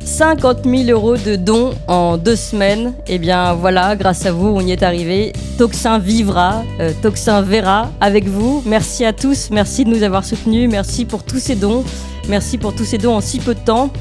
50 000 euros de dons en 2 semaines. Eh bien voilà, grâce à vous, on y est arrivé. Tocsin vivra, Tocsin verra avec vous. Merci à tous, merci de nous avoir soutenus, merci pour tous ces dons. Merci pour tous ces dons en si peu de temps.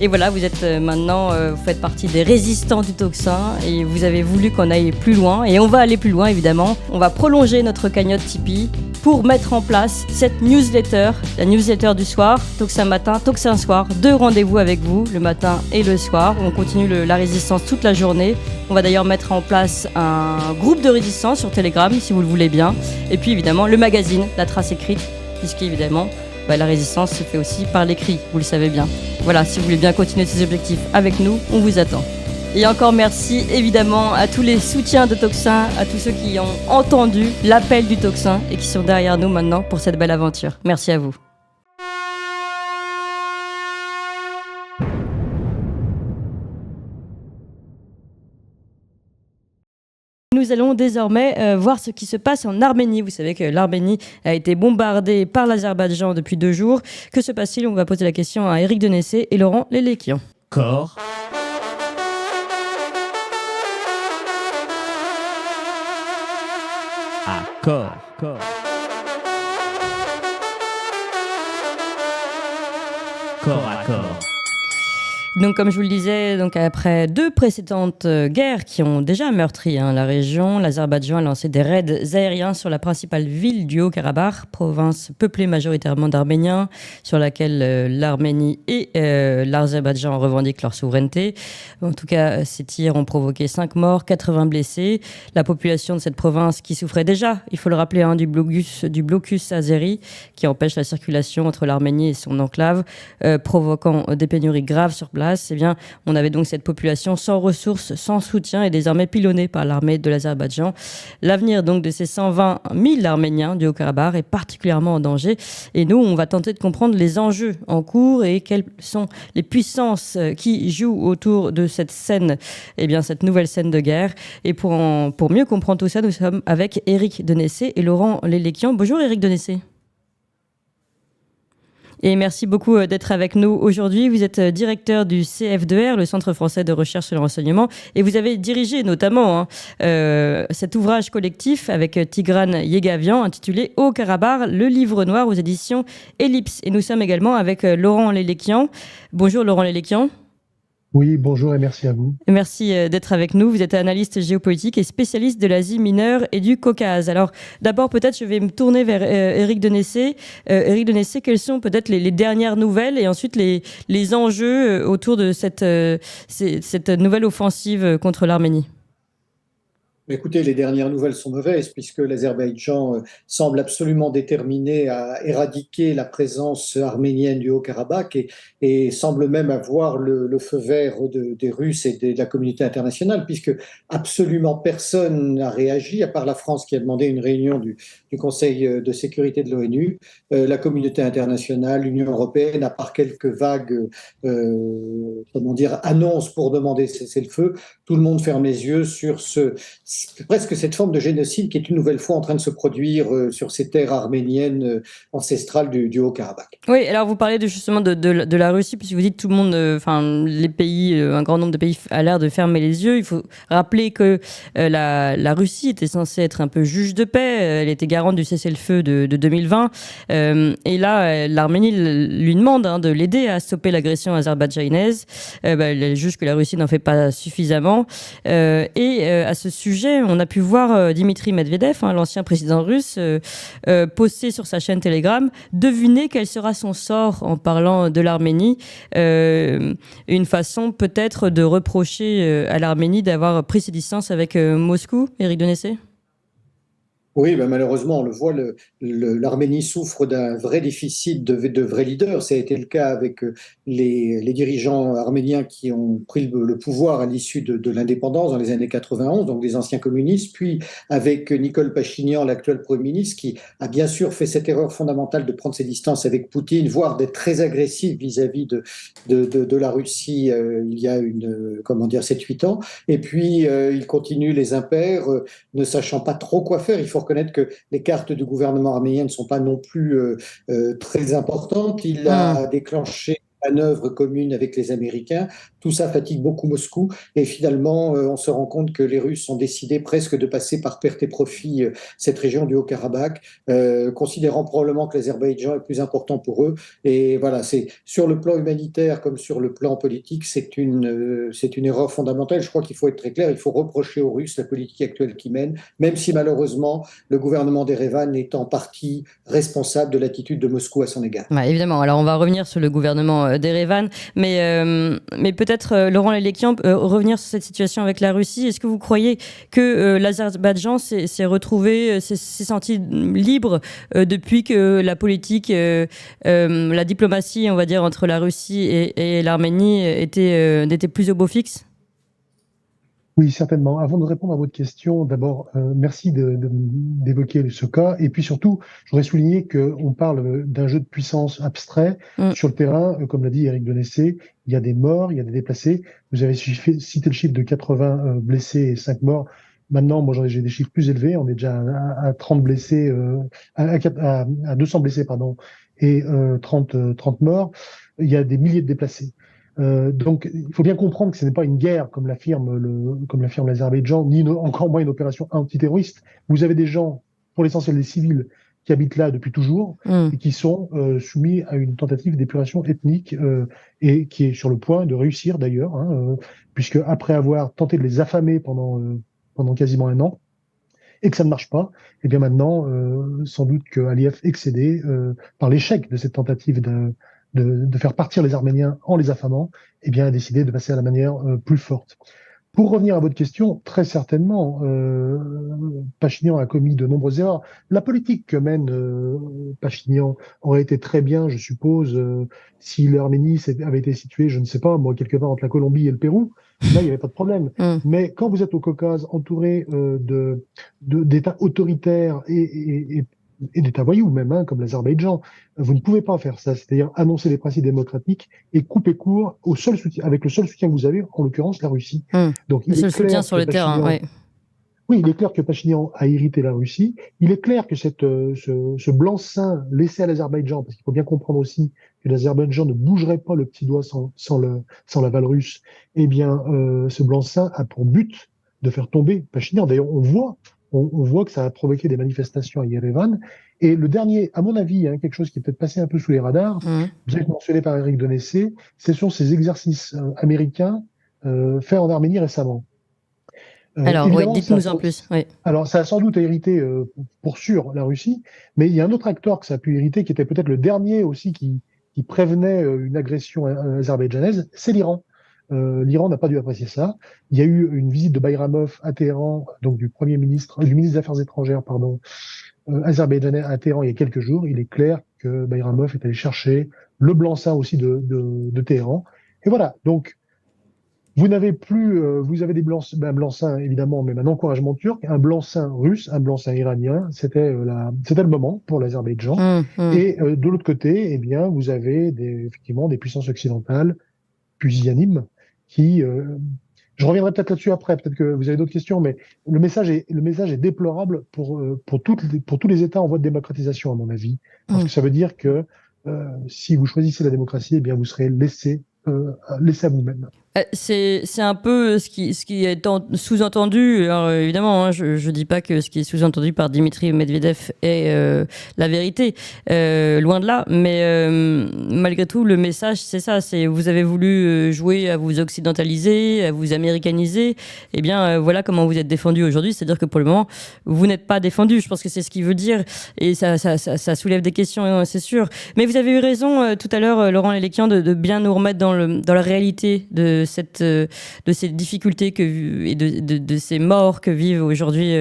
Et voilà, vous êtes maintenant, vous faites partie des résistants du Tocsin et vous avez voulu qu'on aille plus loin. Et on va aller plus loin, évidemment. On va prolonger notre cagnotte Tipeee pour mettre en place cette newsletter, la newsletter du soir, Tocsin matin, Tocsin soir. 2 rendez-vous avec vous, le matin et le soir. On continue la résistance toute la journée. On va d'ailleurs mettre en place un groupe de résistance sur Telegram, si vous le voulez bien. Et puis évidemment, le magazine, La Trace écrite, puisqu'évidemment, la résistance se fait aussi par l'écrit, vous le savez bien. Voilà, si vous voulez bien continuer ces objectifs avec nous, on vous attend. Et encore merci évidemment à tous les soutiens de Tocsin, à tous ceux qui ont entendu l'appel du Tocsin et qui sont derrière nous maintenant pour cette belle aventure. Merci à vous. Nous allons désormais voir ce qui se passe en Arménie. Vous savez que l'Arménie a été bombardée par l'Azerbaïdjan depuis 2 jours. Que se passe-t-il ? On va poser la question à Éric Denessé et Laurent Lélékian. Corps. À corps. Corps. Corps à corps. Donc, comme je vous le disais, donc après 2 précédentes guerres qui ont déjà meurtri la région, l'Azerbaïdjan a lancé des raids aériens sur la principale ville du Haut-Karabakh, province peuplée majoritairement d'Arméniens, sur laquelle l'Arménie et l'Azerbaïdjan revendiquent leur souveraineté. En tout cas, ces tirs ont provoqué 5 morts, 80 blessés. La population de cette province qui souffrait déjà, il faut le rappeler, du blocus azéri qui empêche la circulation entre l'Arménie et son enclave, provoquant des pénuries graves sur place. Eh bien, on avait donc cette population sans ressources, sans soutien et désormais pilonnée par l'armée de l'Azerbaïdjan. L'avenir donc de ces 120 000 Arméniens du Haut-Karabakh est particulièrement en danger. Et nous, on va tenter de comprendre les enjeux en cours et quelles sont les puissances qui jouent autour de cette scène, cette nouvelle scène de guerre. Et pour mieux comprendre tout ça, nous sommes avec Éric Denessé et Laurent Lélékian. Bonjour Éric Denessé. Et merci beaucoup d'être avec nous aujourd'hui. Vous êtes directeur du CF2R, le Centre français de recherche sur le renseignement, et vous avez dirigé notamment cet ouvrage collectif avec Tigran Yegavian intitulé Haut-Karabakh, le livre noir aux éditions Ellipse. Et nous sommes également avec Laurent Lélékian. Bonjour Laurent Lélékian. Oui, bonjour et merci à vous. Merci d'être avec nous. Vous êtes analyste géopolitique et spécialiste de l'Asie mineure et du Caucase. Alors, d'abord, peut-être, je vais me tourner vers Éric Denessé. Éric Denessé, quelles sont peut-être les dernières nouvelles et ensuite les enjeux autour de cette nouvelle offensive contre l'Arménie ? Écoutez, les dernières nouvelles sont mauvaises puisque l'Azerbaïdjan semble absolument déterminé à éradiquer la présence arménienne du Haut-Karabakh et semble même avoir le feu vert des Russes et de la communauté internationale, puisque absolument personne n'a réagi, à part la France qui a demandé une réunion du Conseil de sécurité de l'ONU. La communauté internationale, l'Union européenne, à part quelques vagues annonces pour demander cessez-le-feu, tout le monde ferme les yeux sur presque cette forme de génocide qui est une nouvelle fois en train de se produire sur ces terres arméniennes ancestrales du Haut-Karabakh. Oui, alors vous parlez justement de la Russie, puisque vous dites tout le monde, les pays, un grand nombre de pays a l'air de fermer les yeux. Il faut rappeler que la Russie était censée être un peu juge de paix, elle était garante du cessez-le-feu de 2020, et là l'Arménie lui demande de l'aider à stopper l'agression azerbaïdjanaise. Elle juge que la Russie n'en fait pas suffisamment, et à ce sujet, on a pu voir Dimitri Medvedev, l'ancien président russe, poster sur sa chaîne Telegram, deviner quel sera son sort en parlant de l'Arménie. Une façon peut-être de reprocher à l'Arménie d'avoir pris ses distances avec Moscou, Éric Denessé ? Oui, malheureusement, on le voit, l'Arménie souffre d'un vrai déficit de vrais leaders. Ça a été le cas avec les dirigeants arméniens qui ont pris le pouvoir à l'issue de l'indépendance dans les années 91, donc des anciens communistes, puis avec Nicole Pachinian, l'actuel Premier ministre, qui a bien sûr fait cette erreur fondamentale de prendre ses distances avec Poutine, voire d'être très agressif vis-à-vis de la Russie il y a 7-8 ans. Et puis, il continue les impairs, ne sachant pas trop quoi faire. Il faut reconnaître que les cartes du gouvernement arménien ne sont pas non plus très importantes. Il a déclenché manœuvres communes avec les Américains. Tout ça fatigue beaucoup Moscou et finalement, on se rend compte que les Russes ont décidé presque de passer par perte et profit cette région du Haut-Karabakh, considérant probablement que l'Azerbaïdjan est plus important pour eux. Et voilà, c'est sur le plan humanitaire comme sur le plan politique, c'est une erreur fondamentale. Je crois qu'il faut être très clair, il faut reprocher aux Russes la politique actuelle qu'ils mènent, même si malheureusement le gouvernement d'Erevan est en partie responsable de l'attitude de Moscou à son égard. Ouais, évidemment, alors on va revenir sur le gouvernement d'Erevan, mais peut-être Laurent Lelekian, revenir sur cette situation avec la Russie. Est-ce que vous croyez que l'Azerbaïdjan s'est retrouvé, s'est senti libre depuis que la politique, la diplomatie, on va dire, entre la Russie et l'Arménie n'était plus au beau fixe ? Oui, certainement. Avant de répondre à votre question, d'abord, merci d'évoquer ce cas. Et puis surtout, je voudrais souligner qu'on parle d'un jeu de puissance abstrait. Sur le terrain, comme l'a dit Éric Denessé, il y a des morts, il y a des déplacés. Vous avez cité le chiffre de 80 blessés et 5 morts. Maintenant, moi, j'ai des chiffres plus élevés. On est déjà à 30 blessés, à 200 blessés, pardon, et 30 morts. Il y a des milliers de déplacés. Donc, il faut bien comprendre que ce n'est pas une guerre comme l'affirme l'Azerbaïdjan, ni encore moins une opération antiterroriste. Vous avez des gens, pour l'essentiel des civils, qui habitent là depuis toujours et qui sont soumis à une tentative d'épuration ethnique et qui est sur le point de réussir d'ailleurs, puisque après avoir tenté de les affamer pendant quasiment un an et que ça ne marche pas, et bien maintenant, sans doute que Aliyev, excédé par l'échec de cette tentative de faire partir les Arméniens en les affamant, eh bien, a décidé de passer à la manière plus forte. Pour revenir à votre question, très certainement, Pachinian a commis de nombreuses erreurs. La politique que mène Pachinian aurait été très bien, je suppose, si l'Arménie avait été située, je ne sais pas, moi, quelque part entre la Colombie et le Pérou. Là, il n'y avait pas de problème. Mais quand vous êtes au Caucase, entouré d'États autoritaires et d'États voyous même, comme l'Azerbaïdjan, vous ne pouvez pas faire ça, c'est-à-dire annoncer les principes démocratiques et couper court avec le seul soutien que vous avez, en l'occurrence la Russie. Donc, le seul soutien sur le terrain, oui. Oui, il est clair que Pachinian a irrité la Russie. Il est clair que ce blanc-seing laissé à l'Azerbaïdjan, parce qu'il faut bien comprendre aussi que l'Azerbaïdjan ne bougerait pas le petit doigt sans l'aval russe, eh bien, ce blanc-seing a pour but de faire tomber Pachinian. D'ailleurs, on voit que ça a provoqué des manifestations à Yerevan. Et le dernier, à mon avis, quelque chose qui est peut-être passé un peu sous les radars, bien que mentionné par Éric Denessé, ce sont ces exercices américains faits en Arménie récemment. Alors, dites-nous en plus. Oui. Alors, ça a sans doute irrité, pour sûr, la Russie, mais il y a un autre acteur que ça a pu irriter, qui était peut-être le dernier aussi qui prévenait une agression azerbaïdjanaise, c'est l'Iran. L'Iran n'a pas dû apprécier ça. Il y a eu une visite de Bayramov à Téhéran, donc du ministre des Affaires étrangères, azerbaïdjanais à Téhéran il y a quelques jours. Il est clair que Bayramov est allé chercher le blanc-seing aussi de Téhéran. Et voilà. Donc, vous avez des blanc-seing évidemment, même un encouragement turc, un blanc-seing russe, un blanc-seing iranien. C'était le moment pour l'Azerbaïdjan. Et de l'autre côté, eh bien, vous avez effectivement des puissances occidentales pusillanimes qui, je reviendrai peut-être là-dessus après, peut-être que vous avez d'autres questions, mais le message est déplorable pour tous les États en voie de démocratisation, à mon avis, parce que ça veut dire que si vous choisissez la démocratie, eh bien vous serez laissé à vous-même. C'est un peu ce qui est sous-entendu. Alors, évidemment, je ne dis pas que ce qui est sous-entendu par Dimitri Medvedev est la vérité, loin de là. Mais malgré tout, le message, c'est ça. C'est vous avez voulu jouer à vous occidentaliser, à vous américaniser. Eh bien, voilà comment vous êtes défendu aujourd'hui. C'est-à-dire que pour le moment, vous n'êtes pas défendu. Je pense que c'est ce qu'il veut dire. Et ça soulève des questions, c'est sûr. Mais vous avez eu raison tout à l'heure, Laurent Lelekian, de bien nous remettre dans la réalité de ces difficultés et de ces morts que vit aujourd'hui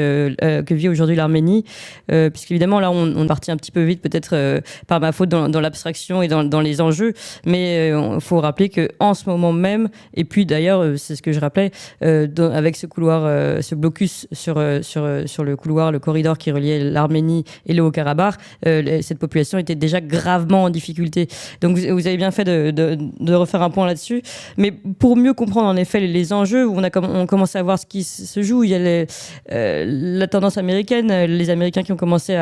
l'Arménie, puisqu'évidemment là on est parti un petit peu vite peut-être par ma faute dans l'abstraction et dans les enjeux, mais il faut rappeler que en ce moment même, et puis d'ailleurs c'est ce que je rappelais avec ce couloir, ce blocus sur le couloir, le corridor qui reliait l'Arménie et le Haut-Karabakh, cette population était déjà gravement en difficulté. Donc vous avez bien fait de refaire un point là-dessus, mais pour pour mieux comprendre en effet les enjeux, où on commence à voir ce qui se joue. Il y a la tendance américaine, les Américains qui ont commencé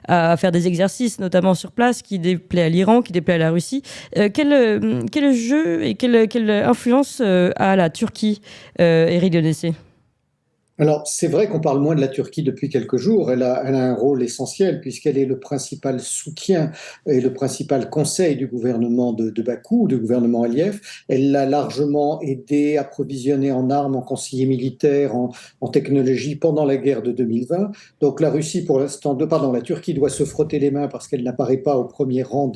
à faire des exercices, notamment sur place, qui déplaît à l'Iran, qui déplaît à la Russie. Quel jeu et quelle influence a la Turquie, Éric Dionessé? Alors, c'est vrai qu'on parle moins de la Turquie depuis quelques jours. Elle a un rôle essentiel puisqu'elle est le principal soutien et le principal conseil du gouvernement de Bakou, du gouvernement Aliyev. Elle l'a largement aidé, approvisionné en armes, en conseillers militaires, en technologie pendant la guerre de 2020. Donc, la Russie, la Turquie doit se frotter les mains parce qu'elle n'apparaît pas au premier rang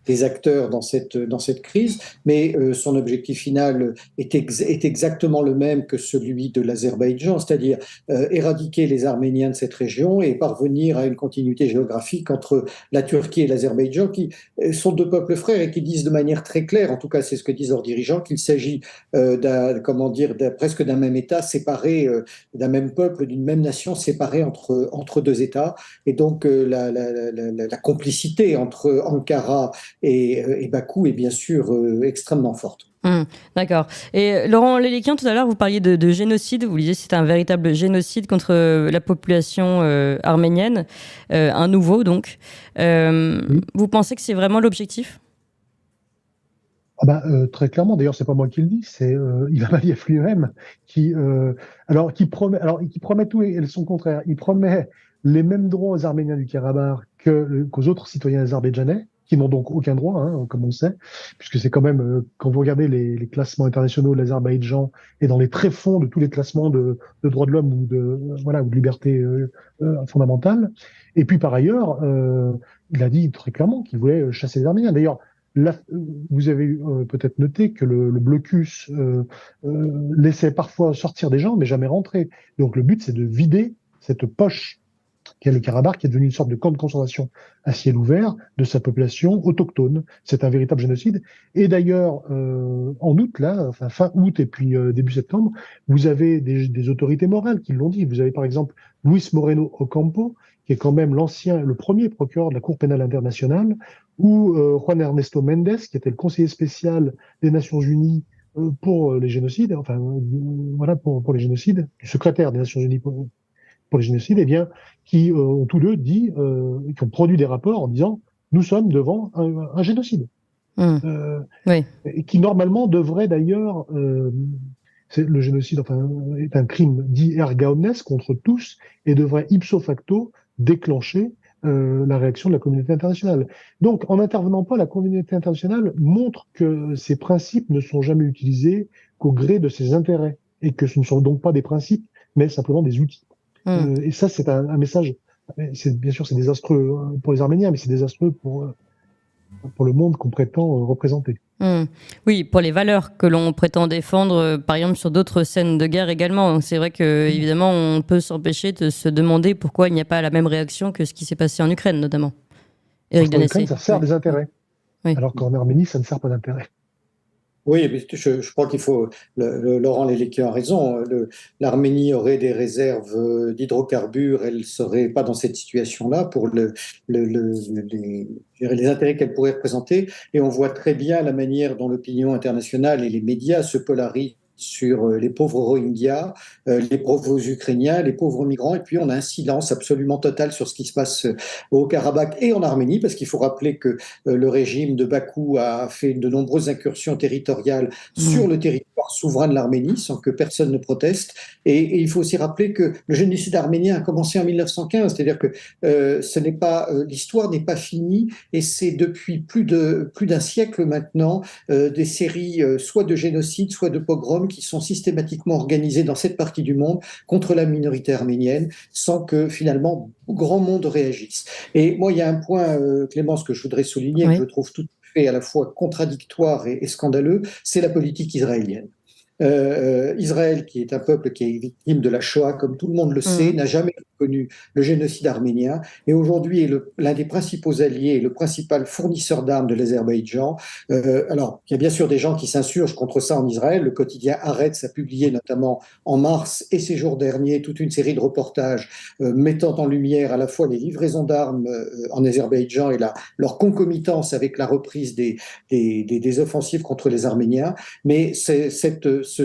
des acteurs dans cette crise. Mais son objectif final est exactement le même que celui de l'Azerbaïdjan, c'est-à-dire éradiquer les Arméniens de cette région et parvenir à une continuité géographique entre la Turquie et l'Azerbaïdjan, qui sont deux peuples frères et qui disent de manière très claire, en tout cas c'est ce que disent leurs dirigeants, qu'il s'agit presque d'un même État séparé, d'un même peuple, d'une même nation séparée entre deux États. Et donc la complicité entre Ankara et Bakou est bien sûr extrêmement forte. D'accord. Et Laurent Léléquian, tout à l'heure, vous parliez de génocide. Vous disiez que c'est un véritable génocide contre la population arménienne, un nouveau donc. Oui. Vous pensez que c'est vraiment l'objectif? Très clairement, d'ailleurs, c'est pas moi qui le dis, c'est Ilham Aliyev lui-même qui promet tout et son contraire. Il promet les mêmes droits aux Arméniens du Karabakh qu'aux autres citoyens azerbaïdjanais, qui n'ont donc aucun droit, hein, comme on sait, puisque c'est quand même, quand vous regardez les classements internationaux, l'Azerbaïdjan est dans les tréfonds de tous les classements de droits de l'homme ou ou de liberté fondamentale. Et puis par ailleurs, il a dit très clairement qu'il voulait chasser les Arméniens. D'ailleurs, là, vous avez peut-être noté que le blocus laissait parfois sortir des gens, mais jamais rentrer. Donc le but, c'est de vider cette poche qu'est le Karabakh, qui est devenu une sorte de camp de concentration à ciel ouvert de sa population autochtone. C'est un véritable génocide. Et d'ailleurs, en août, là, enfin fin août et puis début septembre, vous avez des autorités morales qui l'ont dit. Vous avez par exemple Luis Moreno Ocampo, qui est quand même le premier procureur de la Cour pénale internationale, ou Juan Ernesto Méndez, qui était le conseiller spécial des Nations Unies pour les génocides, pour les génocides, le secrétaire des Nations Unies pour les génocides, eh bien, qui ont tous deux dit, qui ont produit des rapports en disant, nous sommes devant un génocide. Oui. Et qui normalement devrait d'ailleurs, le génocide est un crime dit erga omnes contre tous et devrait ipso facto déclencher la réaction de la communauté internationale. Donc, en n'intervenant pas, la communauté internationale montre que ces principes ne sont jamais utilisés qu'au gré de ses intérêts et que ce ne sont donc pas des principes, mais simplement des outils. Et ça, c'est un message. Bien sûr, c'est désastreux pour les Arméniens, mais c'est désastreux pour le monde qu'on prétend représenter. Oui, pour les valeurs que l'on prétend défendre, par exemple sur d'autres scènes de guerre également. Donc, c'est vrai que évidemment, on peut s'empêcher de se demander pourquoi il n'y a pas la même réaction que ce qui s'est passé en Ukraine, notamment. Éric Dionessé. En Ukraine, ça sert des intérêts, alors qu'en Arménie, ça ne sert pas d'intérêt. Oui, mais je crois qu'il faut. Laurent Léléquian a raison. L'Arménie aurait des réserves d'hydrocarbures, elle ne serait pas dans cette situation-là pour les intérêts qu'elle pourrait représenter. Et on voit très bien la manière dont l'opinion internationale et les médias se polarisent sur les pauvres Rohingyas, les pauvres Ukrainiens, les pauvres migrants, et puis on a un silence absolument total sur ce qui se passe au Karabakh et en Arménie, parce qu'il faut rappeler que le régime de Bakou a fait de nombreuses incursions territoriales sur le territoire souverain de l'Arménie, sans que personne ne proteste, et il faut aussi rappeler que le génocide arménien a commencé en 1915, c'est-à-dire que l'histoire n'est pas finie, et c'est depuis plus d'un siècle maintenant des séries soit de génocides, soit de pogroms qui sont systématiquement organisés dans cette partie du monde contre la minorité arménienne, sans que finalement grand monde réagisse. Et moi, il y a un point, Clémence, que je voudrais souligner, que je trouve tout à fait à la fois contradictoire et scandaleux, c'est la politique israélienne. Israël, qui est un peuple qui est victime de la Shoah, comme tout le monde le sait, n'a jamais reconnu le génocide arménien et aujourd'hui est l'un des principaux alliés et le principal fournisseur d'armes de l'Azerbaïdjan. Alors, il y a bien sûr des gens qui s'insurgent contre ça en Israël. Le quotidien Haaretz a publié notamment en mars et ces jours derniers toute une série de reportages mettant en lumière à la fois les livraisons d'armes en Azerbaïdjan et leur concomitance avec la reprise des offensives contre les Arméniens. Mais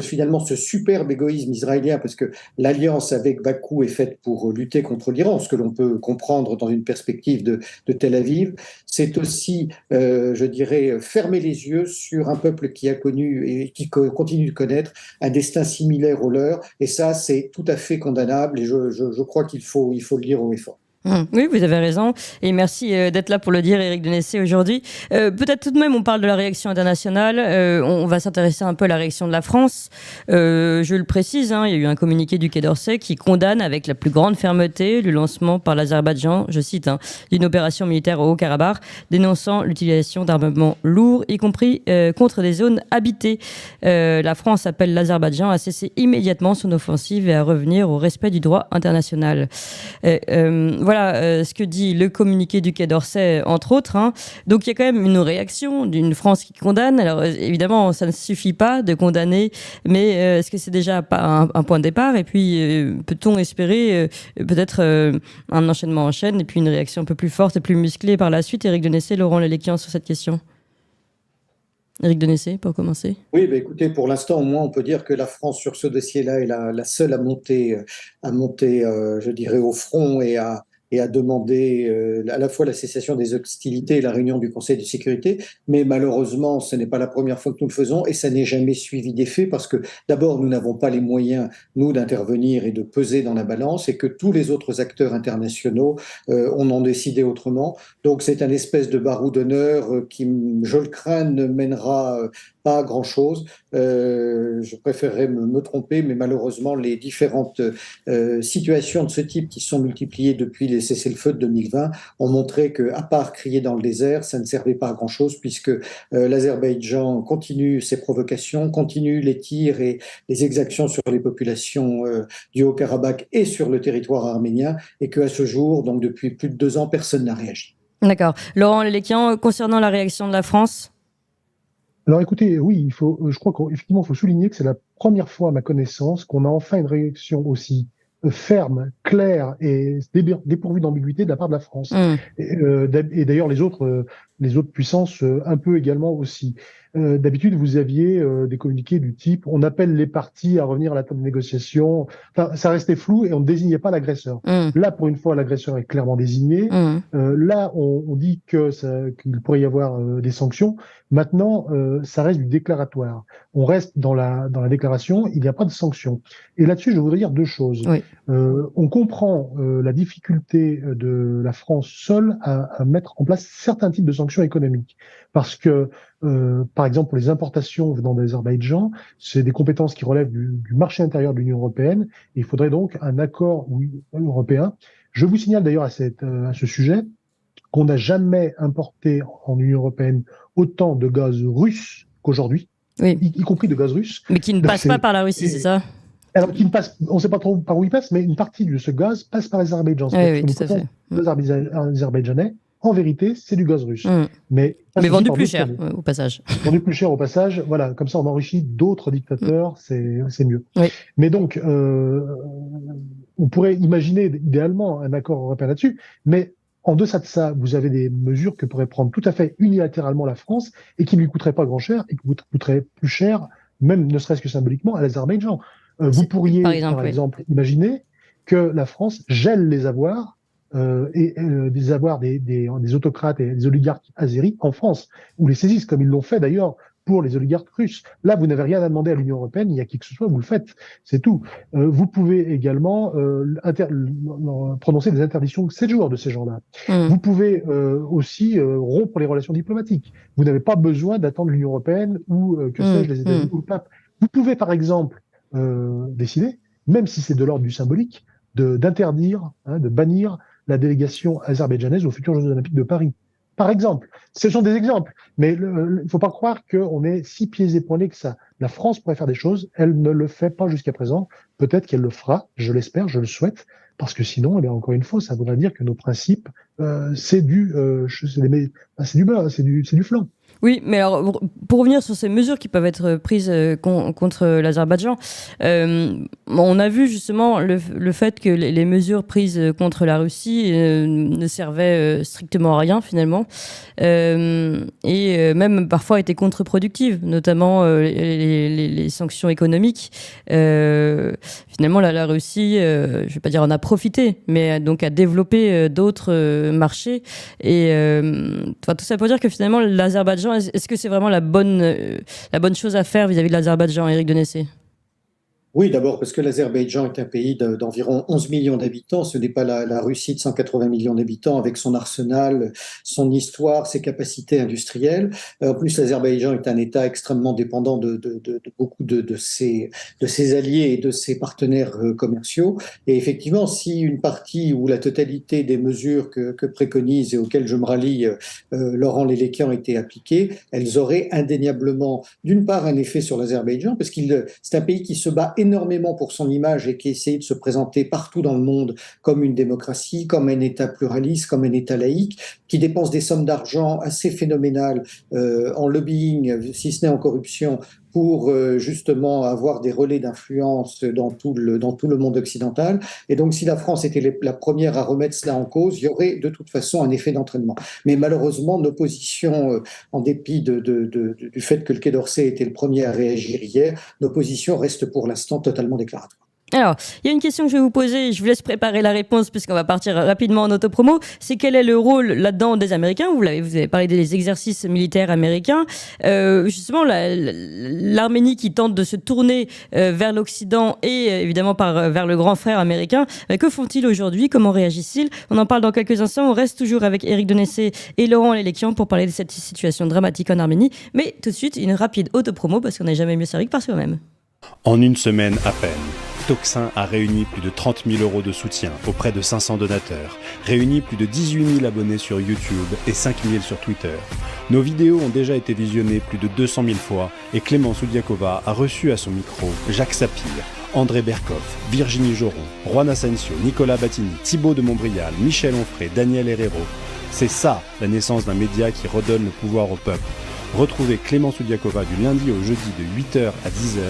finalement, ce superbe égoïsme israélien, parce que l'alliance avec Bakou est faite pour lutter contre l'Iran, ce que l'on peut comprendre dans une perspective de Tel Aviv, c'est aussi, je dirais, fermer les yeux sur un peuple qui a connu et qui continue de connaître un destin similaire au leur. Et ça, c'est tout à fait condamnable et je crois qu'il faut le dire haut et fort. Oui, vous avez raison. Et merci d'être là pour le dire, Éric Denessé, aujourd'hui. Peut-être tout de même, on parle de la réaction internationale. On va s'intéresser un peu à la réaction de la France. Je le précise, il y a eu un communiqué du Quai d'Orsay qui condamne avec la plus grande fermeté le lancement par l'Azerbaïdjan, je cite, d'une opération militaire au Haut-Karabakh, dénonçant l'utilisation d'armements lourds, y compris contre des zones habitées. La France appelle l'Azerbaïdjan à cesser immédiatement son offensive et à revenir au respect du droit international. Voilà ce que dit le communiqué du Quai d'Orsay, entre autres. Donc il y a quand même une réaction d'une France qui condamne. Alors évidemment, ça ne suffit pas de condamner, mais est-ce que c'est déjà pas un point de départ? Et puis peut-on espérer peut-être un enchaînement en chaîne et puis une réaction un peu plus forte et plus musclée par la suite? Éric Denessé, Laurent Léléquian sur cette question. Éric Denessé, pour commencer. Oui, écoutez, pour l'instant, au moins, on peut dire que la France, sur ce dossier-là, est la seule à monter, je dirais, au front et à demander à la fois la cessation des hostilités et la réunion du Conseil de sécurité. Mais malheureusement, ce n'est pas la première fois que nous le faisons et ça n'est jamais suivi d'effet parce que d'abord, nous n'avons pas les moyens, nous, d'intervenir et de peser dans la balance et que tous les autres acteurs internationaux en ont décidé autrement. Donc, c'est un espèce de barreau d'honneur qui, je le crains, ne mènera pas grand-chose. Je préférerais me tromper, mais malheureusement, les différentes situations de ce type qui sont multipliées depuis les cessez-le-feu de 2020 ont montré qu'à part crier dans le désert, ça ne servait pas à grand-chose puisque l'Azerbaïdjan continue ses provocations, continue les tirs et les exactions sur les populations du Haut-Karabakh et sur le territoire arménien et qu'à ce jour, donc depuis plus de 2 ans, personne n'a réagi. D'accord. Laurent Léléquian, concernant la réaction de la France? Alors écoutez, oui, je crois qu'effectivement, il faut souligner que c'est la première fois, à ma connaissance, qu'on a enfin une réaction aussi ferme, claire et dépourvue d'ambiguïté de la part de la France. Et d'ailleurs, les autres puissances un peu également aussi. D'habitude, vous aviez des communiqués du type on appelle les parties à revenir à la table de négociation. Enfin, ça restait flou et on ne désignait pas l'agresseur. Là, pour une fois, l'agresseur est clairement désigné. Là, on dit qu'il pourrait y avoir des sanctions. Maintenant, ça reste du déclaratoire. On reste dans la déclaration, il n'y a pas de sanctions. Et là-dessus, je voudrais dire 2 choses. Oui. On comprend la difficulté de la France seule à mettre en place certains types de sanctions économiques. Parce que, par exemple, pour les importations venant d'Azerbaïdjan, c'est des compétences qui relèvent du marché intérieur de l'Union européenne. Et il faudrait donc un accord européen. Je vous signale d'ailleurs à ce sujet qu'on n'a jamais importé en Union européenne autant de gaz russe qu'aujourd'hui, oui. y compris de gaz russe. Mais qui ne passe pas par la Russie, c'est ça? Alors, on ne sait pas trop par où il passe, mais une partie de ce gaz passe par l'Azerbaïdjan. Oui, tout à fait. Les Azerbaïdjanais, en vérité, c'est du gaz russe. Mais vendu plus cher, au passage. Vendu plus cher au passage, voilà, comme ça on enrichit d'autres dictateurs, c'est mieux. Oui. Mais donc, on pourrait imaginer idéalement un accord européen là-dessus, mais en deçà de ça, vous avez des mesures que pourrait prendre tout à fait unilatéralement la France et qui ne lui coûteraient pas grand cher et qui coûteraient plus cher, même ne serait-ce que symboliquement, à l'Azerbaïdjan. Vous pourriez, par exemple, imaginer que la France gèle les avoirs des avoirs des autocrates et des oligarques azéris en France, ou les saisissent, comme ils l'ont fait d'ailleurs pour les oligarques russes. Là, vous n'avez rien à demander à l'Union européenne, il y a qui que ce soit, vous le faites, c'est tout. Vous pouvez également prononcer des interdictions de séjour de ces gens-là. Vous pouvez aussi rompre les relations diplomatiques. Vous n'avez pas besoin d'attendre l'Union européenne ou, que sais-je, les États-Unis ou le pape. Vous pouvez, par exemple, décider, même si c'est de l'ordre du symbolique, d'interdire, de bannir la délégation azerbaïdjanaise aux futurs Jeux Olympiques de Paris. Par exemple, ce sont des exemples, mais il ne faut pas croire qu'on est si pieds et poings que ça. La France pourrait faire des choses, elle ne le fait pas jusqu'à présent. Peut-être qu'elle le fera, je l'espère, je le souhaite, parce que sinon, eh bien, encore une fois, ça voudrait dire que nos principes, c'est c'est du beurre, c'est du flan. Oui, mais alors, pour revenir sur ces mesures qui peuvent être prises contre l'Azerbaïdjan, on a vu justement le fait que les mesures prises contre la Russie ne servaient strictement à rien finalement, et même parfois étaient contre-productives, notamment les sanctions économiques. Finalement, la Russie, je ne vais pas dire en a profité, mais donc a développé d'autres marchés. Et tout ça pour dire que finalement, l'Azerbaïdjan, est-ce que c'est vraiment la bonne chose à faire vis-à-vis de l'Azerbaïdjan, Éric Denessé? Oui, d'abord parce que l'Azerbaïdjan est un pays d'environ 11 millions d'habitants. Ce n'est pas la Russie de 180 millions d'habitants avec son arsenal, son histoire, ses capacités industrielles. En plus, l'Azerbaïdjan est un État extrêmement dépendant de beaucoup de ses alliés et de ses partenaires commerciaux. Et effectivement, si une partie ou la totalité des mesures que préconise et auxquelles je me rallie Laurent Lélékian étaient appliquées, elles auraient indéniablement, d'une part, un effet sur l'Azerbaïdjan, parce qu'il c'est un pays qui se bat énormément pour son image et qui essaye de se présenter partout dans le monde comme une démocratie, comme un État pluraliste, comme un État laïque, qui dépense des sommes d'argent assez phénoménales en lobbying, si ce n'est en corruption, pour justement avoir des relais d'influence dans tout le monde occidental. Et donc, si la France était la première à remettre cela en cause, il y aurait de toute façon un effet d'entraînement. Mais malheureusement, nos positions, en dépit du fait que le Quai d'Orsay était le premier à réagir hier, nos positions restent pour l'instant totalement déclaratoires. Alors, il y a une question que je vais vous poser, je vous laisse préparer la réponse puisqu'on va partir rapidement en autopromo. C'est quel est le rôle là-dedans des Américains? Vous avez parlé des exercices militaires américains. Justement, l'Arménie qui tente de se tourner vers l'Occident et évidemment vers le grand frère américain. Que font-ils aujourd'hui? Comment réagissent-ils? On en parle dans quelques instants. On reste toujours avec Éric Denessé et Laurent Lélékian pour parler de cette situation dramatique en Arménie. Mais tout de suite, une rapide autopromo parce qu'on n'est jamais mieux servi que par soi-même. En une semaine à peine, Tocsin a réuni plus de 30 000 euros de soutien auprès de 500 donateurs, réuni plus de 18 000 abonnés sur YouTube et 5 000 sur Twitter. Nos vidéos ont déjà été visionnées plus de 200 000 fois et Clément Soudiakova a reçu à son micro Jacques Sapir, André Berkoff, Virginie Joron, Juan Asensio, Nicolas Battini, Thibaut de Montbrial, Michel Onfray, Daniel Herrero. C'est ça, la naissance d'un média qui redonne le pouvoir au peuple. Retrouvez Clément Soudiakova du lundi au jeudi de 8h à 10h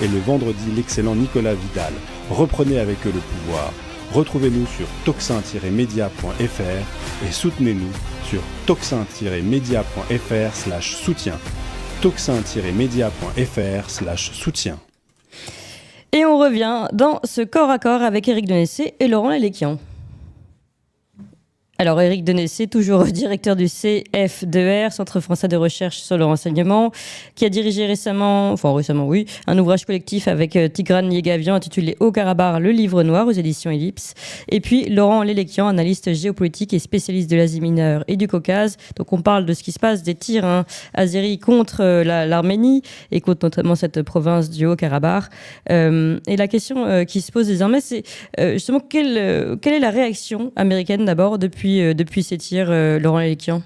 et le vendredi l'excellent Nicolas Vidal. Reprenez avec eux le pouvoir. Retrouvez-nous sur toxin-media.fr et soutenez-nous sur toxin-media.fr/soutien. toxin-media.fr/soutien. Et on revient dans ce corps à corps avec Éric Denessé et Laurent Lélékian. Alors, Éric Denessé, toujours directeur du CF2R, Centre français de recherche sur le renseignement, qui a dirigé récemment, oui, un ouvrage collectif avec Tigran Yegavian intitulé Haut-Karabakh, le livre noir aux éditions Ellipse. Et puis, Laurent Lélékian, analyste géopolitique et spécialiste de l'Asie mineure et du Caucase. Donc, on parle de ce qui se passe, des tirs azéris contre l'Arménie et contre notamment cette province du Haut-Karabakh. Et la question qui se pose désormais, c'est justement quelle est la réaction américaine d'abord depuis ces tirs, Laurent Lélékian?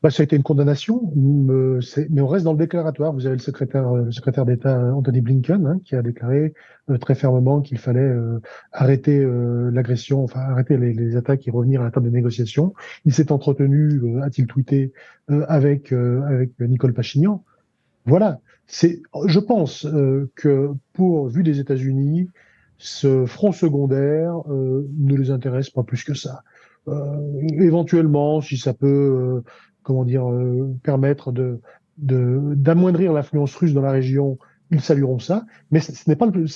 Ça a été une condamnation, mais on reste dans le déclaratoire. Vous avez le secrétaire d'État Anthony Blinken qui a déclaré très fermement qu'il fallait arrêter l'agression, enfin arrêter les attaques et revenir à la table de négociation. Il s'est entretenu, a-t-il tweeté, avec Nicole Pachinian. Voilà. Je pense que vu des États-Unis, ce front secondaire ne les intéresse pas plus que ça. Éventuellement, si ça peut, permettre d'amoindrir l'influence russe dans la région, ils salueront ça. Mais ce n'est pas le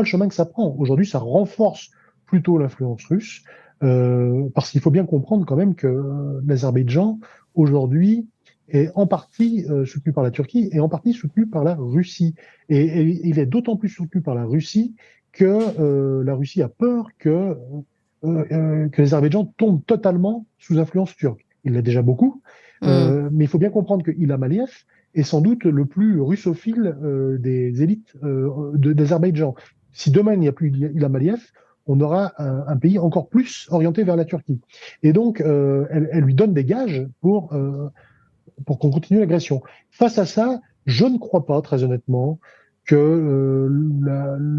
chemin que ça prend. Aujourd'hui, ça renforce plutôt l'influence russe, parce qu'il faut bien comprendre quand même que l'Azerbaïdjan aujourd'hui est en partie soutenu par la Turquie et en partie soutenu par la Russie. Et il est d'autant plus soutenu par la Russie que la Russie a peur que l'Azerbaïdjan tombe totalement sous influence turque. Il l'est déjà beaucoup, mais il faut bien comprendre que Ilham Aliyev est sans doute le plus russophile des élites d'Azerbaïdjan. Si demain il n'y a plus Ilham Aliyev, on aura un pays encore plus orienté vers la Turquie. Et donc, elle lui donne des gages pour qu'on continue l'agression. Face à ça, je ne crois pas, très honnêtement, que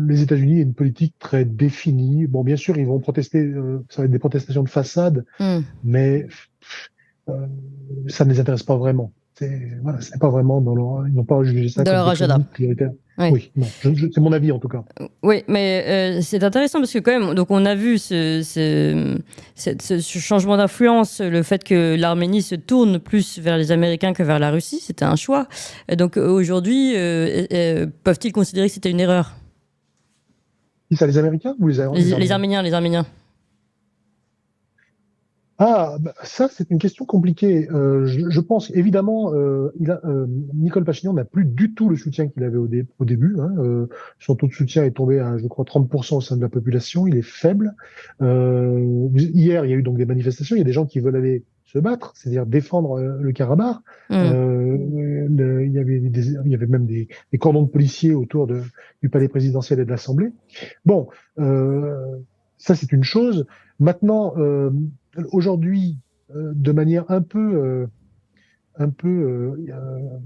les États-Unis aient une politique très définie. Bon, bien sûr, ils vont protester, ça va être des protestations de façade, mais ça ne les intéresse pas vraiment. Voilà, c'est pas vraiment ils n'ont pas jugé ça dans leur comme agenda prioritaire. Oui. Oui, non, c'est mon avis en tout cas. Oui, mais c'est intéressant parce que quand même, donc on a vu ce changement d'influence, le fait que l'Arménie se tourne plus vers les Américains que vers la Russie, c'était un choix. Et donc aujourd'hui, peuvent-ils considérer que c'était une erreur? Qui ça, les Américains ou les Arméniens? Les Arméniens. Ah, ça, c'est une question compliquée. Je pense, évidemment, Nicole Pachinian n'a plus du tout le soutien qu'il avait au début. Son taux de soutien est tombé à, je crois, 30% au sein de la population. Il est faible. Hier, il y a eu donc des manifestations. Il y a des gens qui veulent aller se battre, c'est-à-dire défendre le Karabakh. Il y avait même des cordons de policiers autour du palais présidentiel et de l'Assemblée. Bon, ça, c'est une chose. Maintenant, aujourd'hui, de manière un peu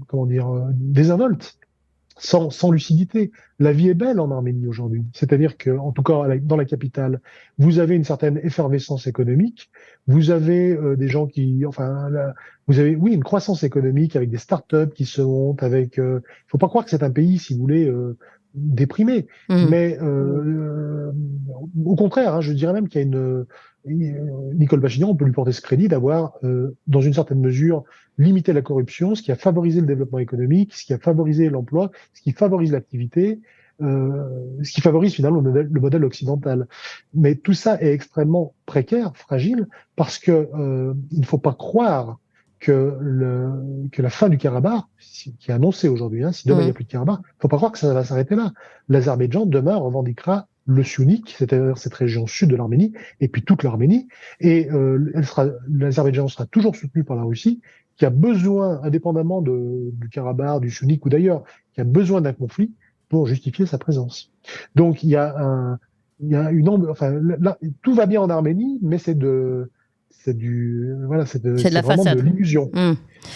comment dire, désinvolte, sans lucidité. La vie est belle en Arménie aujourd'hui. C'est-à-dire que, en tout cas, dans la capitale, vous avez une certaine effervescence économique. Vous avez des gens vous avez, oui, une croissance économique avec des startups qui se montent. Il faut pas croire que c'est un pays, si vous voulez, déprimé. Mais au contraire, je dirais même qu'il y a Nicole Pachinian, on peut lui porter ce crédit d'avoir, dans une certaine mesure, limité la corruption, ce qui a favorisé le développement économique, ce qui a favorisé l'emploi, ce qui favorise l'activité, ce qui favorise finalement le modèle occidental. Mais tout ça est extrêmement précaire, fragile, parce que il ne faut pas croire que la fin du Karabakh, qui est annoncée aujourd'hui, si demain il n'y a plus de Karabakh, il ne faut pas croire que ça va s'arrêter là. L'Azerbaïdjan demain revendiquera le Syunik, c'est-à-dire cette région sud de l'Arménie, et puis toute l'Arménie, et l'Azerbaïdjan sera toujours soutenu par la Russie, qui a besoin, indépendamment du Karabakh, du Syunik ou d'ailleurs, qui a besoin d'un conflit pour justifier sa présence. Donc il y a tout va bien en Arménie, mais c'est la vraiment façade. De l'illusion.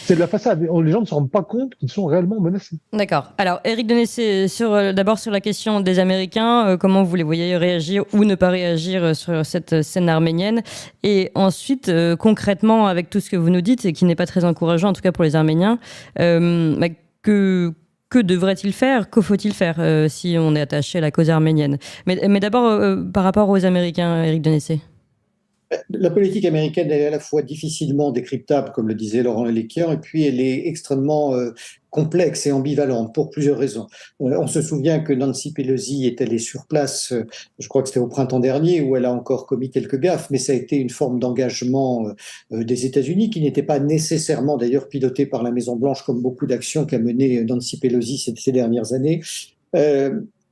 C'est de la façade. Les gens ne se rendent pas compte qu'ils sont réellement menacés. D'accord. Alors, Éric Denessé, d'abord sur la question des Américains, comment vous les voyez réagir ou ne pas réagir sur cette scène arménienne? Et ensuite, concrètement, avec tout ce que vous nous dites, et qui n'est pas très encourageant, en tout cas pour les Arméniens, que devrait-il faire? Que faut-il faire si on est attaché à la cause arménienne? Mais d'abord, par rapport aux Américains, Éric Denessé. La politique américaine, elle est à la fois difficilement décryptable, comme le disait Laurent Léquian, et puis elle est extrêmement complexe et ambivalente pour plusieurs raisons. On se souvient que Nancy Pelosi est allée sur place, je crois que c'était au printemps dernier, où elle a encore commis quelques gaffes, mais ça a été une forme d'engagement des États-Unis qui n'était pas nécessairement d'ailleurs pilotée par la Maison-Blanche, comme beaucoup d'actions qu'a menées Nancy Pelosi ces dernières années.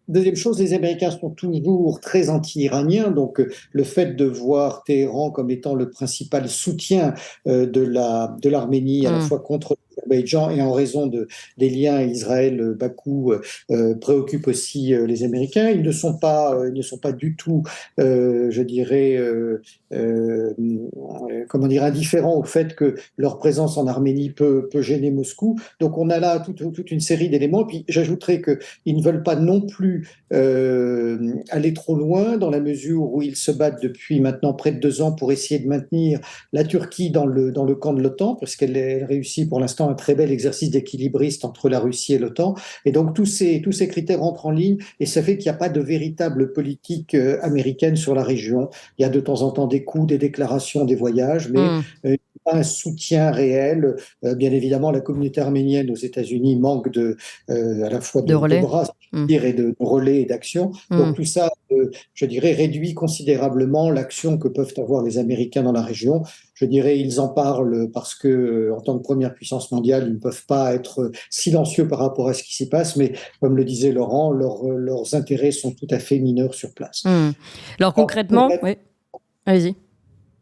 Deuxième chose, les Américains sont toujours très anti-iraniens, donc le fait de voir Téhéran comme étant le principal soutien de l'Arménie à la fois contre l'Azerbaïdjan et en raison des liens Israël-Bakou préoccupe aussi les Américains. Ils ne sont pas du tout, je dirais, indifférents au fait que leur présence en Arménie peut gêner Moscou. Donc on a là toute une série d'éléments. Puis j'ajouterais qu'ils ne veulent pas non plus aller trop loin dans la mesure où ils se battent depuis maintenant près de 2 ans pour essayer de maintenir la Turquie dans le camp de l'OTAN, parce qu'elle réussit pour l'instant un très bel exercice d'équilibriste entre la Russie et l'OTAN. Et donc tous ces critères rentrent en ligne et ça fait qu'il n'y a pas de véritable politique américaine sur la région. Il y a de temps en temps des coups, des déclarations, des voyages, mais pas un soutien réel. Bien évidemment, la communauté arménienne aux États-Unis manque à la fois de bras et de relais et d'action. Donc tout ça, je dirais, réduit considérablement l'action que peuvent avoir les Américains dans la région. Je dirais, ils en parlent parce que, en tant que première puissance mondiale, ils ne peuvent pas être silencieux par rapport à ce qui s'y passe, mais comme le disait Laurent, leurs intérêts sont tout à fait mineurs sur place. Alors concrètement, oui, allez-y.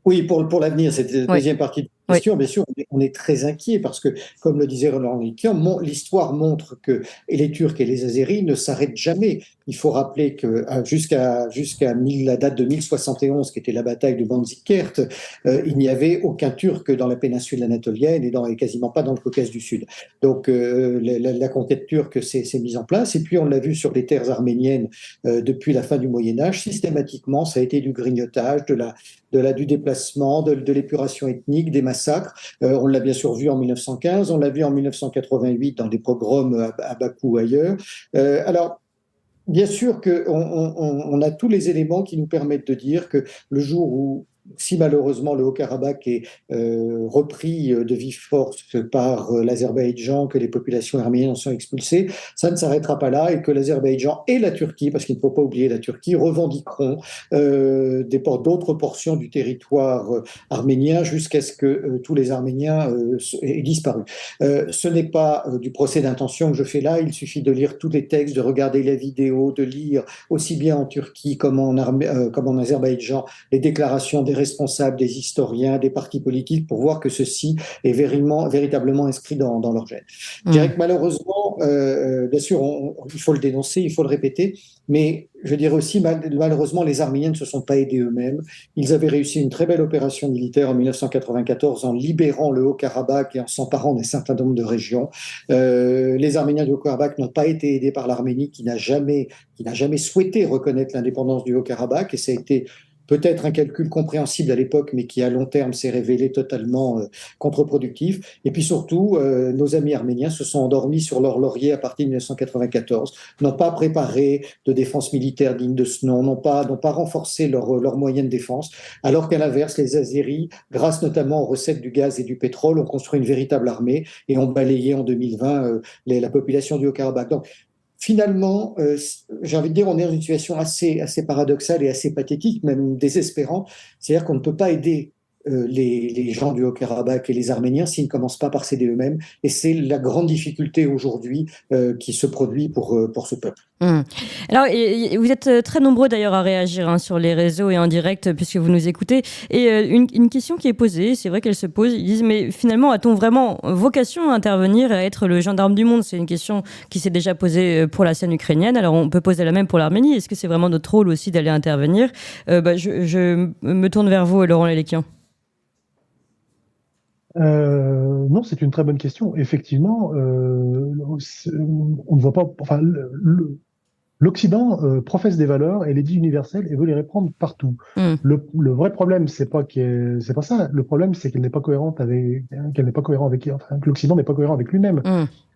Oui, pour l'avenir, c'est la deuxième partie de la question. Bien sûr, on est très inquiet parce que, comme le disait Roland Léquian, l'histoire montre que les Turcs et les Azéris ne s'arrêtent jamais. il faut rappeler que jusqu'à la date de 1071, qui était la bataille de Manzikert, il n'y avait aucun Turc dans la péninsule anatolienne et quasiment pas dans le Caucase du Sud. Donc la conquête turque s'est mise en place. Et puis on l'a vu sur les terres arméniennes depuis la fin du Moyen Âge. Systématiquement, ça a été du grignotage, du déplacement, de l'épuration ethnique, des massacres. On l'a bien sûr vu en 1915, on l'a vu en 1988 dans des pogroms à Bakou ou ailleurs. Alors, bien sûr qu'on a tous les éléments qui nous permettent de dire que le jour où, si malheureusement le Haut-Karabakh est repris de vive force par l'Azerbaïdjan, que les populations arméniennes en sont expulsées, ça ne s'arrêtera pas là et que l'Azerbaïdjan et la Turquie, parce qu'il ne faut pas oublier la Turquie, revendiqueront d'autres portions du territoire arménien jusqu'à ce que tous les Arméniens aient disparu. Ce n'est pas du procès d'intention que je fais là, il suffit de lire tous les textes, de regarder les vidéos, de lire aussi bien en Turquie comme en Azerbaïdjan les déclarations des responsables, des historiens, des partis politiques pour voir que ceci est véritablement inscrit dans leur gène. Je dirais que malheureusement, bien sûr, il faut le dénoncer, il faut le répéter, mais je dirais aussi malheureusement les Arméniens ne se sont pas aidés eux-mêmes. Ils avaient réussi une très belle opération militaire en 1994 en libérant le Haut-Karabakh et en s'emparant d'un certain nombre de régions. Les Arméniens du Haut-Karabakh n'ont pas été aidés par l'Arménie qui n'a jamais souhaité reconnaître l'indépendance du Haut-Karabakh, et ça a été peut-être un calcul compréhensible à l'époque, mais qui à long terme s'est révélé totalement contre-productif. Et puis surtout, nos amis arméniens se sont endormis sur leur laurier à partir de 1994, n'ont pas préparé de défense militaire digne de ce nom, n'ont pas renforcé leurs moyens de défense, alors qu'à l'inverse, les Azéris, grâce notamment aux recettes du gaz et du pétrole, ont construit une véritable armée et ont balayé en 2020 la population du Haut-Karabakh. Donc, finalement, j'ai envie de dire, on est dans une situation assez paradoxale et assez pathétique, même désespérante. C'est-à-dire qu'on ne peut pas aider les gens du Haut-Karabakh et les Arméniens s'ils ne commencent pas par s'aider eux-mêmes. Et c'est la grande difficulté aujourd'hui qui se produit pour ce peuple. Alors, vous êtes très nombreux d'ailleurs à réagir sur les réseaux et en direct puisque vous nous écoutez. Et une question qui est posée, c'est vrai qu'elle se pose, ils disent mais finalement a-t-on vraiment vocation à intervenir et à être le gendarme du monde? C'est une question qui s'est déjà posée pour la scène ukrainienne. Alors on peut poser la même pour l'Arménie. Est-ce que c'est vraiment notre rôle aussi d'aller intervenir? Je me tourne vers vous, Laurent Lélékian. Non, c'est une très bonne question. Effectivement, on ne voit pas. Enfin, l'Occident professe des valeurs et les dit universelles et veut les répandre partout. Le vrai problème, c'est pas ça. Le problème, c'est qu'elle n'est pas cohérente avec, que l'Occident n'est pas cohérent avec lui-même.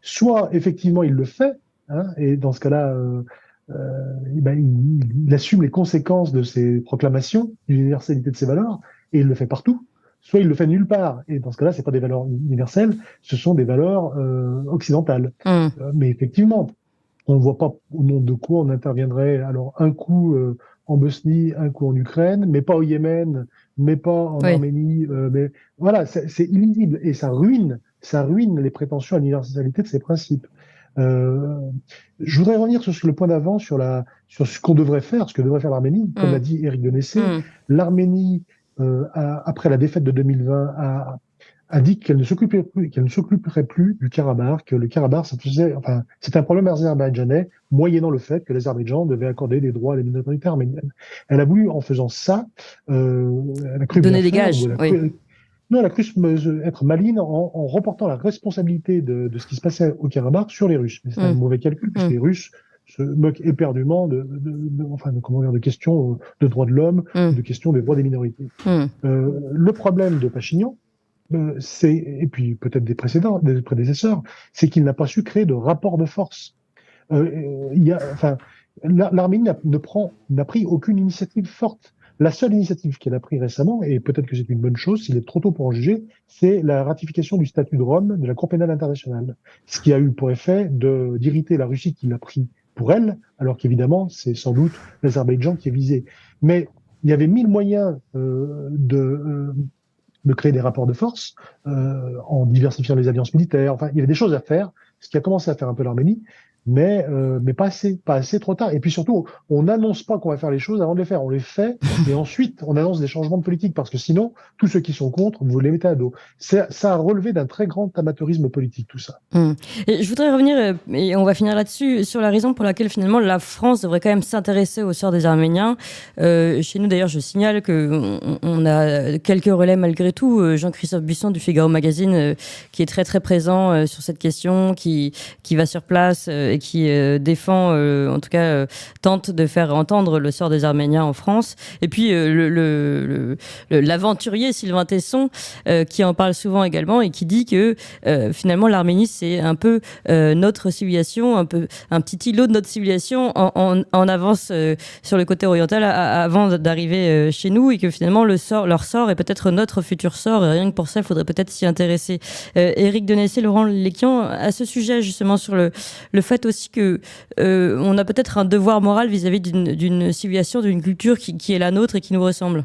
Soit effectivement il le fait, et dans ce cas-là, il assume les conséquences de ses proclamations, l'universalité de ses valeurs, et il le fait partout. Soit il le fait nulle part, et dans ce cas-là, c'est pas des valeurs universelles, ce sont des valeurs occidentales. Mais effectivement, on ne voit pas au nom de quoi on interviendrait. Alors un coup en Bosnie, un coup en Ukraine, mais pas au Yémen, mais pas en Arménie. Mais voilà, c'est illisible et ça ruine les prétentions à l'universalité de ces principes. Je voudrais revenir sur le point d'avant, sur ce qu'on devrait faire, ce que devrait faire l'Arménie. Comme l'a dit Éric Denessé, l'Arménie après la défaite de 2020 a dit qu'elle ne s'occuperait plus du Karabakh, que le Karabakh, c'est un problème azerbaïdjanais, moyennant le fait que l'Azerbaïdjan devait accorder des droits à la minorité arménienne. Elle a voulu, en faisant ça, elle a cru donner des gages. Elle a cru être maligne en reportant la responsabilité de ce qui se passait au Karabakh sur les Russes. Mais c'est un mauvais calcul, puisque les Russes se moquent éperdument de questions de droits de l'homme, de questions des droits des minorités. Le problème de Pachinian, et puis peut-être des prédécesseurs, c'est qu'il n'a pas su créer de rapport de force. L'Arménie n'a pris aucune initiative forte. La seule initiative qu'elle a prise récemment, et peut-être que c'est une bonne chose, s'il est trop tôt pour en juger, c'est la ratification du statut de Rome de la Cour pénale internationale. Ce qui a eu pour effet d'irriter la Russie qui l'a pris pour elle, alors qu'évidemment, c'est sans doute l'Azerbaïdjan qui est visé. Mais il y avait 1000 moyens de créer des rapports de force en diversifiant les alliances militaires. Enfin, il y avait des choses à faire, ce qui a commencé à faire un peu l'Arménie. mais pas assez trop tard. Et puis surtout, on n'annonce pas qu'on va faire les choses avant de les faire. On les fait et ensuite on annonce des changements de politique parce que sinon, tous ceux qui sont contre, vous les mettez à dos. Ça a relevé d'un très grand amateurisme politique, tout ça. Et je voudrais revenir, et on va finir là-dessus, sur la raison pour laquelle finalement la France devrait quand même s'intéresser au sort des Arméniens. Chez nous d'ailleurs, je signale qu'on a quelques relais malgré tout. Jean-Christophe Buisson du Figaro Magazine, qui est très très présent sur cette question, qui va sur place et qui défend, en tout cas tente de faire entendre le sort des Arméniens en France. Et puis l'aventurier Sylvain Tesson, qui en parle souvent également et qui dit que finalement l'Arménie c'est un peu notre civilisation, un petit îlot de notre civilisation en avance sur le côté oriental avant d'arriver chez nous, et que finalement leur sort est peut-être notre futur sort, et rien que pour ça il faudrait peut-être s'y intéresser. Éric Denessé, Laurent Léquian, à ce sujet justement sur le fait aussi que on a peut-être un devoir moral vis-à-vis d'une civilisation, d'une culture qui est la nôtre et qui nous ressemble.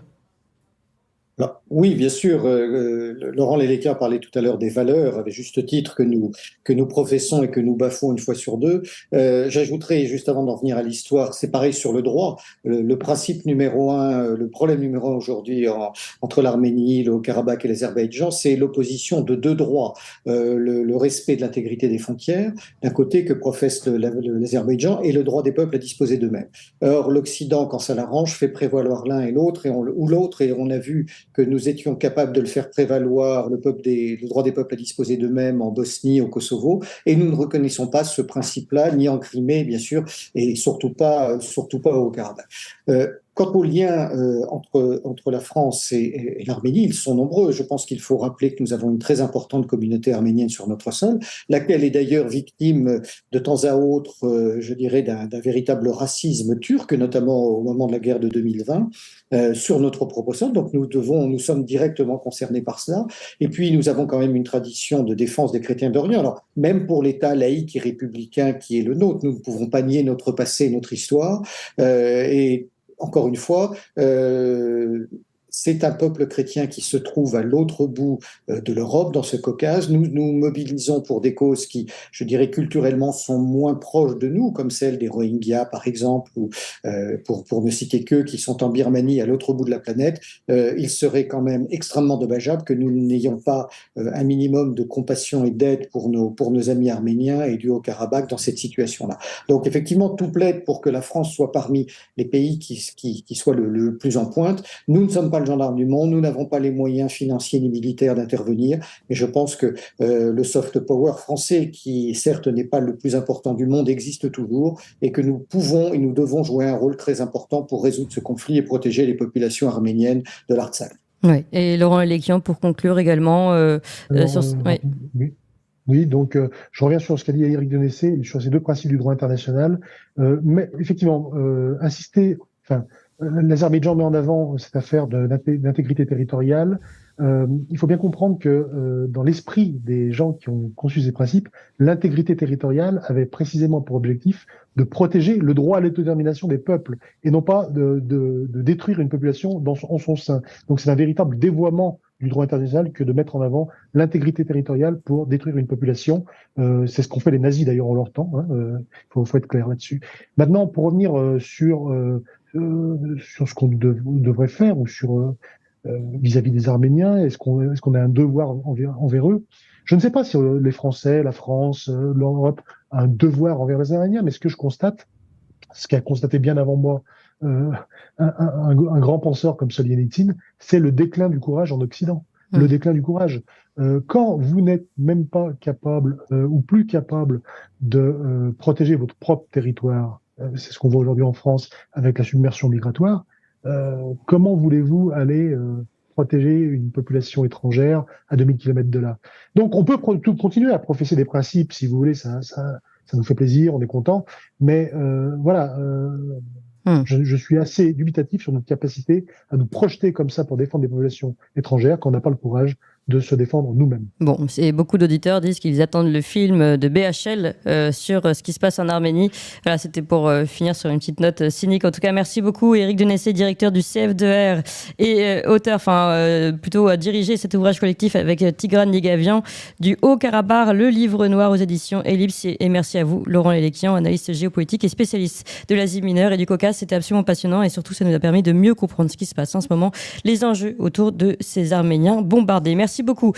Alors, oui, bien sûr. Laurent Léléka parlait tout à l'heure des valeurs, avec juste titre que nous professons et que nous bafouons une fois sur deux. J'ajouterais, juste avant d'en venir à l'histoire, c'est pareil sur le droit. Le principe numéro un, le problème numéro un aujourd'hui entre l'Arménie, le Haut-Karabakh et l'Azerbaïdjan, c'est l'opposition de deux droits. Le respect de l'intégrité des frontières, d'un côté, que professe l'Azerbaïdjan, et le droit des peuples à disposer d'eux-mêmes. Or, l'Occident, quand ça l'arrange, fait prévaloir l'un et l'autre, ou l'autre, et on a vu que nous étions capables de le faire prévaloir, le droit des peuples à disposer d'eux-mêmes en Bosnie, au Kosovo, et nous ne reconnaissons pas ce principe-là, ni en Crimée, bien sûr, et surtout pas au Haut-Karabakh. Quant aux liens entre la France et l'Arménie, ils sont nombreux. Je pense qu'il faut rappeler que nous avons une très importante communauté arménienne sur notre sol, laquelle est d'ailleurs victime de temps à autre, je dirais, d'un véritable racisme turc, notamment au moment de la guerre de 2020, sur notre propre sol. Donc nous sommes directement concernés par cela. Et puis nous avons quand même une tradition de défense des chrétiens d'Orient. Alors même pour l'État laïque et républicain qui est le nôtre, nous ne pouvons pas nier notre passé, notre histoire. Et encore une fois, c'est un peuple chrétien qui se trouve à l'autre bout de l'Europe, dans ce Caucase. Nous nous mobilisons pour des causes qui, je dirais, culturellement sont moins proches de nous, comme celle des Rohingyas, par exemple, ou pour ne citer qu'eux, qui sont en Birmanie, à l'autre bout de la planète. Il serait quand même extrêmement dommageable que nous n'ayons pas un minimum de compassion et d'aide pour nos amis arméniens et du Haut-Karabakh dans cette situation-là. Donc, effectivement, tout plaide pour que la France soit parmi les pays qui soient le plus en pointe. Nous ne sommes pas le gendarme du monde, nous n'avons pas les moyens financiers ni militaires d'intervenir, mais je pense que le soft power français, qui certes n'est pas le plus important du monde, existe toujours, et que nous pouvons et nous devons jouer un rôle très important pour résoudre ce conflit et protéger les populations arméniennes de l'Artsakh. Oui, et Laurent Léquian, pour conclure également Oui, donc je reviens sur ce qu'a dit Éric Denessé, sur ces deux principes du droit international, mais effectivement, l'Azerbaïdjan met en avant cette affaire d'intégrité territoriale. Il faut bien comprendre que dans l'esprit des gens qui ont conçu ces principes, l'intégrité territoriale avait précisément pour objectif de protéger le droit à l'autodétermination des peuples et non pas de détruire une population en son sein. Donc c'est un véritable dévoiement du droit international que de mettre en avant l'intégrité territoriale pour détruire une population. C'est ce qu'ont fait les nazis d'ailleurs en leur temps. Faut être clair là-dessus. Maintenant, pour revenir sur ce qu'on devrait faire ou sur vis-à-vis des Arméniens, est-ce qu'on a un devoir envers eux? Je ne sais pas si les Français, la France, l'Europe a un devoir envers les Arméniens, mais ce que je constate, ce qu'a constaté bien avant moi un grand penseur comme Solzhenitsyn, c'est le déclin du courage en Occident. Le déclin du courage. Quand vous n'êtes même pas capable ou plus capable de protéger votre propre territoire, c'est ce qu'on voit aujourd'hui en France avec la submersion migratoire, comment voulez-vous aller protéger une population étrangère à 2000 km de là? Donc on peut continuer à professer des principes, si vous voulez, ça nous fait plaisir, on est content, mais je suis assez dubitatif sur notre capacité à nous projeter comme ça pour défendre des populations étrangères quand on n'a pas le courage de se défendre nous-mêmes. Bon, et beaucoup d'auditeurs disent qu'ils attendent le film de BHL sur ce qui se passe en Arménie. Voilà, c'était pour finir sur une petite note cynique. En tout cas, merci beaucoup Éric Denessé, directeur du CF2R et auteur, plutôt dirigé cet ouvrage collectif avec Tigran Ligavian du Haut-Karabakh, le livre noir aux éditions Ellipse. Et merci à vous, Laurent Léléquian, analyste géopolitique et spécialiste de l'Asie mineure et du Caucase. C'était absolument passionnant et surtout, ça nous a permis de mieux comprendre ce qui se passe en ce moment, les enjeux autour de ces Arméniens bombardés. Merci beaucoup.